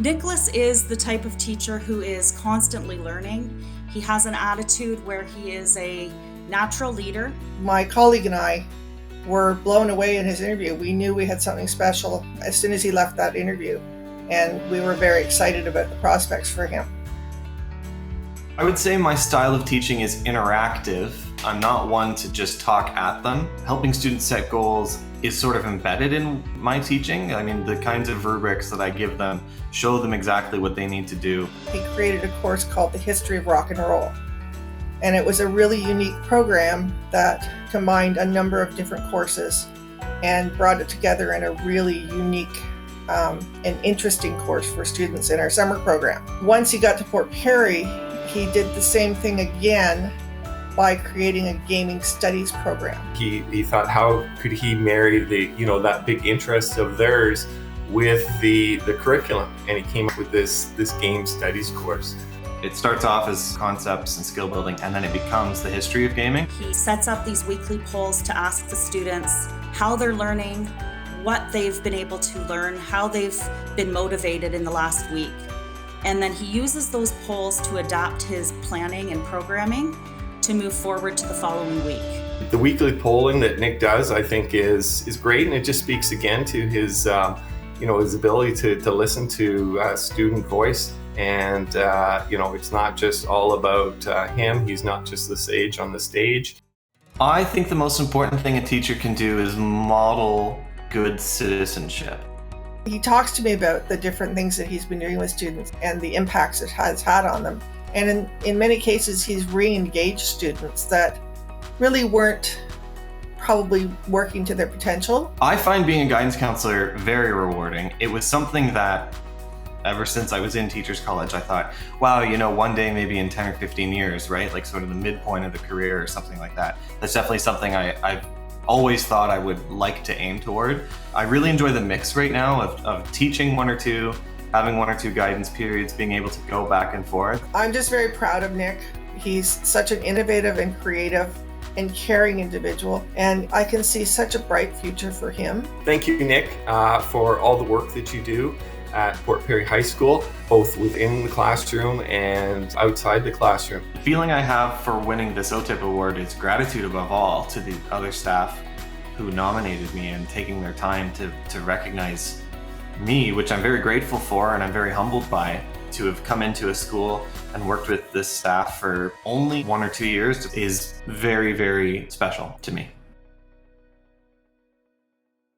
Nicholas is the type of teacher who is constantly learning. He has an attitude where he is a natural leader. My colleague and I were blown away in his interview. We knew we had something special as soon as he left that interview, and we were very excited about the prospects for him. I would say my style of teaching is interactive. I'm not one to just talk at them. Helping students set goals is sort of embedded in my teaching. I mean, the kinds of rubrics that I give them show them exactly what they need to do. He created a course called The History of Rock and Roll. And it was a really unique program that combined a number of different courses and brought it together in a really unique and interesting course for students in our summer program. Once he got to Port Perry, he did the same thing again by creating a gaming studies program. He thought, how could he marry that big interest of theirs with the curriculum? And he came up with this game studies course. It starts off as concepts and skill building, and then it becomes the history of gaming. He sets up these weekly polls to ask the students how they're learning, what they've been able to learn, how they've been motivated in the last week. And then he uses those polls to adapt his planning and programming to move forward to the following week. The weekly polling that Nick does, I think, is great, and it just speaks again to his ability to listen to student voice. And it's not just all about him. He's not just the sage on the stage. I think the most important thing a teacher can do is model good citizenship. He talks to me about the different things that he's been doing with students and the impacts it has had on them. And in many cases, he's re-engaged students that really weren't probably working to their potential. I find being a guidance counselor very rewarding. It was something that ever since I was in Teachers College, I thought, wow, one day maybe in 10 or 15 years, right? Like sort of the midpoint of the career or something like that. That's definitely something I've always thought I would like to aim toward. I really enjoy the mix right now of teaching one or two, having one or two guidance periods, being able to go back and forth. I'm just very proud of Nick. He's such an innovative and creative and caring individual, and I can see such a bright future for him. Thank you, Nick, for all the work that you do at Port Perry High School, both within the classroom and outside the classroom. The feeling I have for winning this OTIP award is gratitude above all to the other staff who nominated me and taking their time to recognize me, which I'm very grateful for and I'm very humbled by. To have come into a school and worked with this staff for only 1 or 2 years is very, very special to me.